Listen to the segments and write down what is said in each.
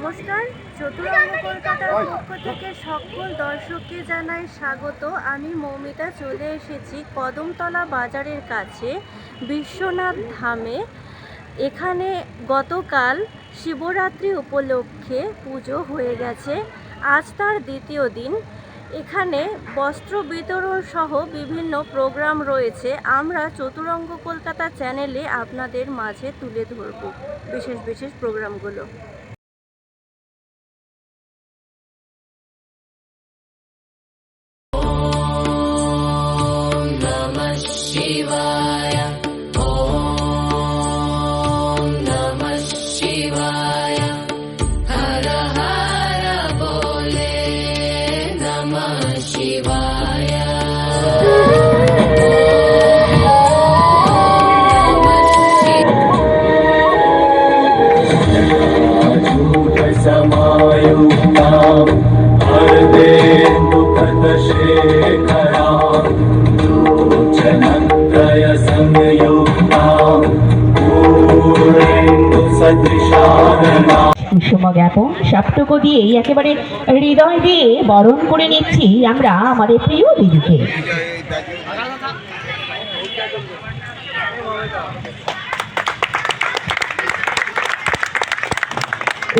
নমস্কার, চতুরঙ্গ কলকাতার পক্ষ থেকে সকল দর্শককে জানাই স্বাগত। আমি মৌমিতা চলে এসেছি কদমতলা বাজারের কাছে বিশ্বনাথ ধামে। এখানে গতকাল শিবরাত্রি উপলক্ষে পুজো হয়ে গেছে, আজ তার দ্বিতীয় দিন। এখানে বস্ত্র বিতরণ সহ বিভিন্ন প্রোগ্রাম রয়েছে। আমরা চতুরঙ্গ কলকাতা চ্যানেলে আপনাদের মাঝে তুলে ধরব বিশেষ বিশেষ প্রোগ্রামগুলো। शिवाय ॐ नमः शिवाय हर हर बोले नमः शिवाय समायुक्तां हरदेन्दुकतशेखरां लोचनत्रय संयुक्तां पूर्णेन्दुसदृशाननां সুষম জ্ঞাপন সবটুকু দিয়েই একেবারে হৃদয় দিয়ে বরণ করে নিচ্ছি আমরা আমাদের প্রিয় দিদিকে।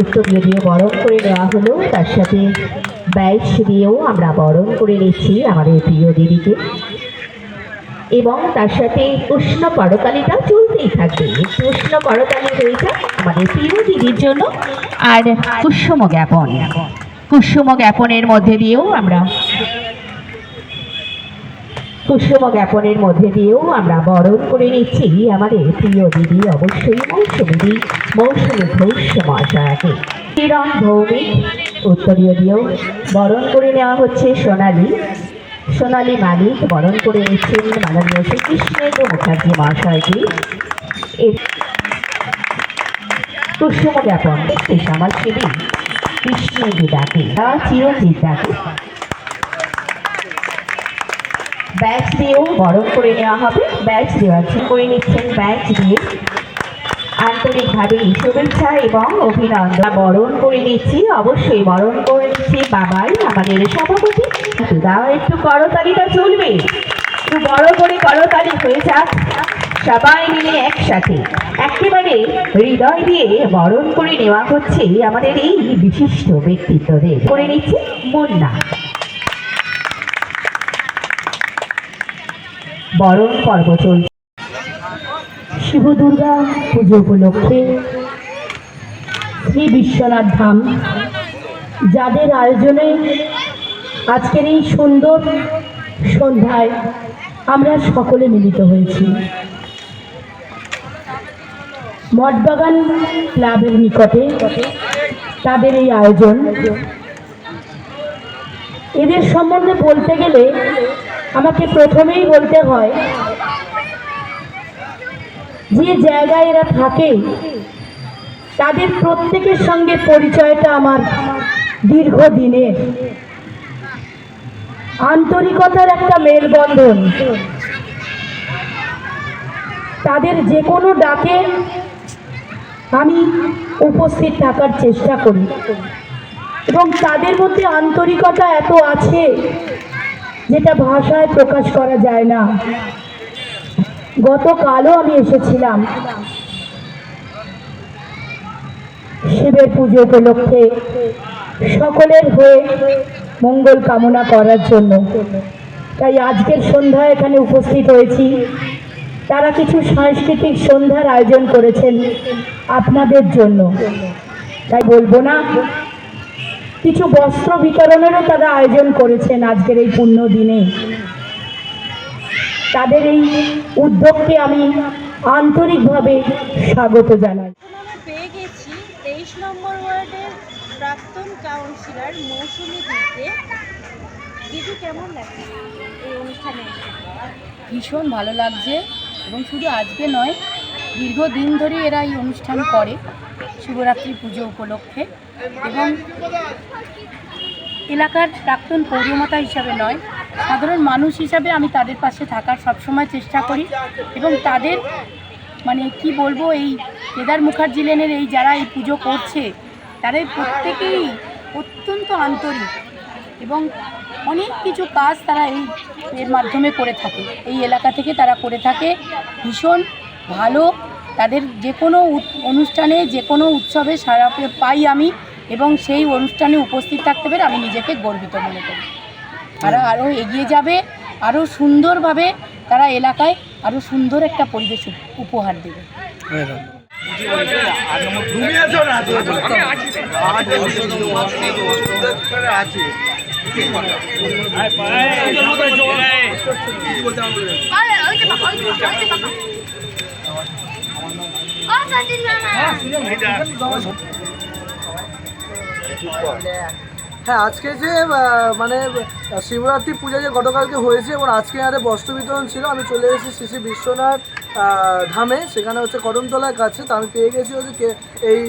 উত্তরীয় দিয়ে বরণ করে নেওয়া হলো, তার সাথে ব্যাচ দিয়েও আমরা বরণ করে নিচ্ছি আমাদের প্রিয় দিদিকে, এবং তার সাথে উষ্ণ করতালিটা চলতেই থাকবে। উষ্ণ করতালি হয়েছে আমাদের প্রিয় দিদির জন্য। আর কুসুম জ্ঞাপনের মধ্যে দিয়েও আমরা বরণ করে নিচ্ছি আমাদের প্রিয় দিদি, অবশ্যই মৌসুমী ঘোষ মহাশয়াকে। কিরণ ভৌমিক উত্তরীয় দিয়েও বরণ করে নেওয়া হচ্ছে সোনালী মালিক, বরণ করে নিচ্ছেন মাননীয় শ্রী কৃষ্ণেন্দু মুখার্জি মহাশয়কে। কুসুম জ্ঞাপন সমাজসেবী কৃষ্ণেন্দু দাকে, চিরঞ্জিত দাকে ব্যাচ দিয়েও বরণ করে নেওয়া হবে। ব্যাচ দেওয়া করে নিচ্ছেন, ব্যাচ দিয়ে আন্তরিকভাবে শুভেচ্ছা এবং অভিনন্দন বরণ করে নিচ্ছি। অবশ্যই বরণ করে নিচ্ছি বাবাই আমাদের সভাপতি। দাও একটু করতালিটা চলবে, একটু বড় করে করতালি হয়ে যাক, সবাই মিলে একসাথে একেবারে হৃদয় দিয়ে বরণ করে নেওয়া হচ্ছে আমাদের এই বিশিষ্ট ব্যক্তিত্বদের। করে নিচ্ছে মুন্না। বরণ পর্ব চলছে শিব দুর্গা পুজো উপলক্ষে শ্রী বিশ্বনাথ ধাম, যাদের আয়োজনে আজকের এই সুন্দর সন্ধ্যায় আমরা সকলে মিলিত হয়েছি। মঠবাগান ক্লাবের নিকটে তাদের এই আয়োজন। এদের সম্বন্ধে বলতে গেলে আমাকে প্রথমেই বলতে হয় যে জায়গায় এরা থাকে তাদের প্রত্যেকের সঙ্গে পরিচয়টা আমার দীর্ঘদিনের। আন্তরিকতার একটা মেলবন্ধন। তাদের যে কোনো ডাকে আমি উপস্থিত থাকার চেষ্টা করি, এবং তাদের মধ্যে আন্তরিকতা এত আছে যেটা ভাষায় প্রকাশ করা যায় না। গতকালও আমি এসেছিলাম শিবের পুজো উপলক্ষে সকলের হয়ে মঙ্গল কামনা করার জন্য। তাই আজকের সন্ধ্যায় এখানে উপস্থিত হয়েছি। তারা কিছু সাংস্কৃতিক সন্ধ্যার আয়োজন করেছেন আপনাদের জন্য, তাই বলবো না। কিছু বস্ত্র বিতরণেরও তারা আয়োজন করেছেন আজকের এই পুণ্য দিনে। তাদের এই উদ্যোগকে আমি আন্তরিকভাবে স্বাগত জানাই। আমরা পেয়ে গেছি 23 নম্বর ওয়ার্ডের প্রাক্তন কাউন্সিলর মৌসুমী দিকে। দিদি, কেমন লাগছে এই অনুষ্ঠানে? ভীষণ ভালো লাগছে, এবং শুধু আজকে নয়, দীর্ঘদিন ধরে এরা এই অনুষ্ঠান করে শিবরাত্রি পুজো উপলক্ষে। এবং এলাকার প্রাক্তন পৌরমাতা হিসাবে নয়, সাধারণ মানুষ হিসাবে আমি তাদের পাশে থাকার সবসময় চেষ্টা করি। এবং তাদের মানে কি বলবো, এই কেদার মুখার্জি লেনের এই যারা এই পুজো করছে তারা প্রত্যেকেই অত্যন্ত আন্তরিক এবং অনেক কিছু কাজ তারা এর মাধ্যমে করে থাকে, এই এলাকা থেকে তারা করে থাকে। ভীষণ ভালো, তাদের যে কোনো অনুষ্ঠানে যে কোনো উৎসবে সারা পাই আমি, এবং সেই অনুষ্ঠানে উপস্থিত থাকতে পেরে আমি নিজেকে গর্বিত মনে করি। তারা আরও এগিয়ে যাবে, আরও সুন্দরভাবে তারা এলাকায় আরও সুন্দর একটা পরিবেশ উপহার দেবে। হ্যাঁ, আজকে যে মানে শিবরাত্রি পূজা যে গতকালকে হয়েছে এবং আজকে আমাদের বস্ত্র বিতরণ ছিল, আমি চলে এসেছি শ্রী শ্রী বিশ্বনাথ ধামে, সেখানে হচ্ছে কদমতলার কাছে। তো আমি পেয়ে গেছি হচ্ছে এই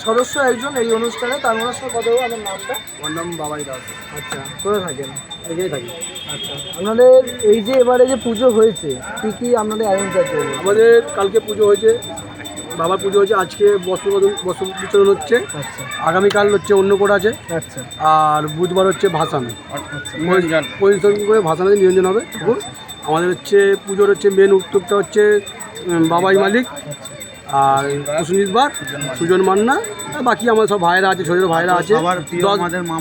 সদস্য একজন এই অনুষ্ঠানে, তার ওনার সঙ্গে কথা বলবো। আমার নামটা? আমার নাম বাবাই দাস। আচ্ছা, কোথায় থাকেন? এগিয়ে থাকি। আচ্ছা, আপনাদের এই যে এবারে যে পুজো হয়েছে, কী কী আপনাদের অ্যারেঞ্জ আছে? আমাদের কালকে পুজো হয়েছে, বাবার পুজো হয়েছে, আজকে বস্ত্র বিতরণ হচ্ছে, আচ্ছা আগামীকাল হচ্ছে অন্নকোট আছে, আচ্ছা আর বুধবার হচ্ছে ভাসান, আচ্ছা পরিশ্রম করে ভাসানে নিরঞ্জন হবে। আমাদের হচ্ছে পুজোর হচ্ছে মেন উদ্যোগটা হচ্ছে বাবাই মালিক আর সুনীল বার, সুজন মান্না, আর বাকি আমাদের সব ভাইরা আছে, ছোটো ছোটো ভাইরা আছে।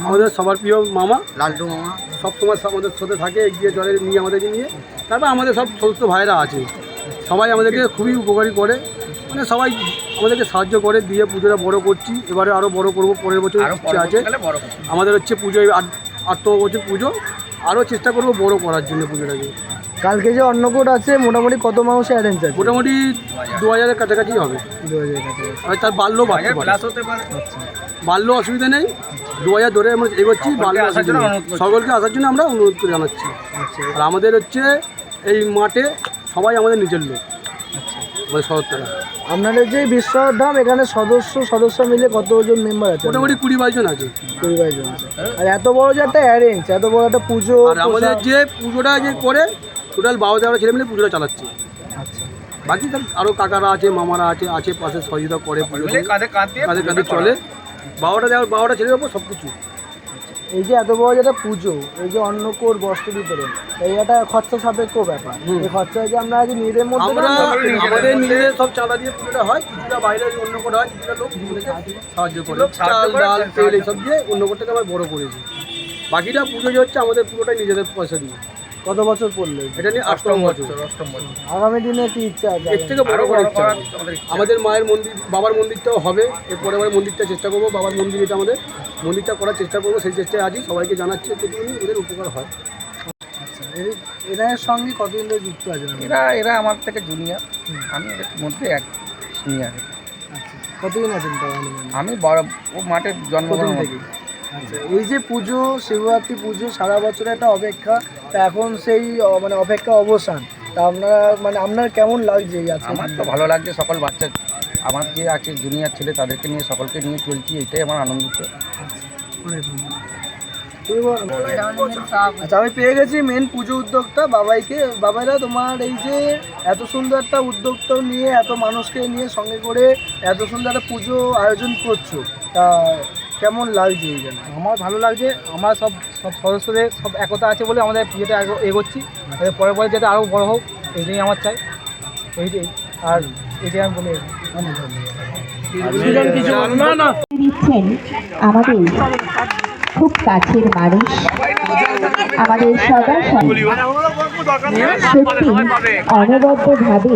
আমাদের সবার প্রিয় মামা লালটু মামা সবসময় আমাদের সাথে থাকে, এগিয়ে চলে নিয়ে আমাদেরকে নিয়ে। তারপর আমাদের সব সমস্ত ভাইরা আছে, সবাই আমাদেরকে খুবই উপকারী করে, মানে সবাই আমাদেরকে সাহায্য করে দিয়ে পুজোটা বড় করছি। এবারে আরও বড় করবো, পরের বছর ইচ্ছে আছে আমাদের হচ্ছে পুজোয় 8 বছর পুজো, আরও চেষ্টা করবো বড় করার জন্য পুজোটাকে। কালকে যে অন্নকূট আছে মোটামুটি কত মানুষের অ্যারেঞ্জ আছে? মোটামুটি 2000-এর কাছাকাছি হবে। 2000 কাছাকাছি। আর তার বাড়লেও বাড়তে পারে, আচ্ছা, বাড়লেও অসুবিধা নেই। 2000 ধরে আমরা এগোচ্ছি, বাড়লে অসুবিধা নেই। সকলকে আসার জন্য আমরা অনুরোধ করে জানাচ্ছি। আচ্ছা আর আমাদের হচ্ছে এই মাঠে সবাই আমাদের নিজের লোক, আমাদের সদস্যরা। আপনাদের যে বিশ্বনাথ ধাম, এখানে সদস্য মিলে কতজন মেম্বার আছে? মোটামুটি 20-22 জন আছে। 22 জন আছে। আর এত বড় যে একটা অ্যারেঞ্জ, এত বড় একটা পুজো, আর আমাদের যে পুজোটা যে করে টোটাল 12-13 ছেলে মিলে পুজোটা চালাচ্ছে। আচ্ছা, বাকি তার আরও কাকারা আছে, মামারা আছে পাশে সহযোগিতা করে, পুজোতে কাঁধে চলে। 12টা ছেলের ওপর সব কিছু। এই যে এত বড় যেটা পুজো, এই যে অন্নকূট বস্ত্র বিতরণ, এই একটা খরচা সাপেক্ষ ব্যাপার। এই খরচা যে আমরা আজ নিজেদের মধ্যে আমরা আমাদের নিজেদের সব চাঁদা দিয়ে পুজোটা হয়, কিছুটা বাইরে অন্নকূট হয়, কিছুটা লোক আমাদেরকে সাহায্য করে, চাল ডাল তেল এইসব দিয়ে অন্নকূটটাকে আমরা বড় করেছি। বাকিটা পুজো যে হচ্ছে আমাদের পুরোটাই নিজেদের পয়সা দিয়ে। কত বছর পড়লে এটা নিয়ে 8ম বছর। আগামী দিনে কি ইচ্ছা আছে? এর থেকে বড় করার ইচ্ছা আছে। আমাদের মায়ের মন্দির, বাবার মন্দিরটাও হবে, এর পরে মন্দিরটা চেষ্টা করবো, বাবার মন্দির এটা আমাদের মন্দিরটা করার চেষ্টা করবো, সেই চেষ্টায় আছি। সবাইকে জানাচ্ছি যেটুকুনি ওদের উপকার হয়। আচ্ছা, এদের সঙ্গে কতদিন ধরে যুক্ত আছেন? এরা আমার থেকে জুনিয়র, আমি এদের মধ্যে এক সিনিয়র। আচ্ছা, কতদিন আছেন তাও? আমি বড় ও মাঠের জন্মগ্রহণ থেকে। আচ্ছা, এই যে পুজো, শিবরাত্রি পুজো সারা বছর একটা অপেক্ষা, তা এখন সেই মানে অপেক্ষা অবসান, তা আপনারা মানে আপনার কেমন লাগছে? আমার তো ভালো লাগছে, সকল বাচ্চা আমার যে আছে জুনিয়র ছেলে তাদেরকে নিয়ে সকলকে নিয়ে চলছি, এইটাই আমার আনন্দিত। আচ্ছা, আমি পেয়ে গেছি মেন পুজো উদ্যোক্তা বাবাইকে। বাবাইরা, তোমার এই যে এত সুন্দর একটা উদ্যোক্তা নিয়ে, এত মানুষকে নিয়ে সঙ্গে করে এত সুন্দর একটা পুজো আয়োজন করছো, তা কেমন লাগছে? এইখানে আমার ভালো লাগছে। আমরা সব সদস্যদের সব একতা আছে বলে আমাদের পুজোটা এগোচ্ছি। পরে পরে যাতে আরও বড় হোক, এইটাই আমার চাই। এইটাই, আর এটাই আমি বলে দিচ্ছেন আমাদের খুব কাছের মানুষ, আমাদের সবার সঙ্গে সত্যি অনবদ্যভাবে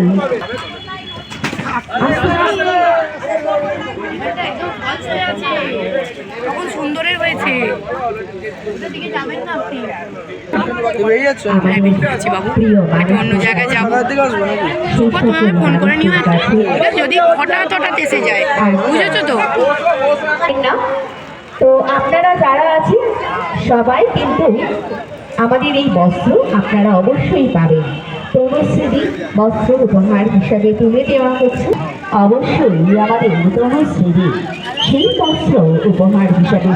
সুন্দরের হয়েছে বেরিয়ে যাচ্ছ? প্রিয় মানুষ অন্য জায়গায় যাবো, ঢাকার দিকে আসবো নাকি? তুমি আমাকে ফোন করে নিও একটা, যদি হঠাৎ এসে যায়, বুঝেছো তো? তো আপনারা যারা আছেন সবাই কিন্তু আমাদের এই বস্ত্র আপনারা অবশ্যই পাবেন। তনুশ্রী বস্ত্র উপহার হিসাবে তুলে দেওয়া হচ্ছে, অবশ্যই আমাদের তনুশ্রী সেই বস্ত্র উপহার হিসাবে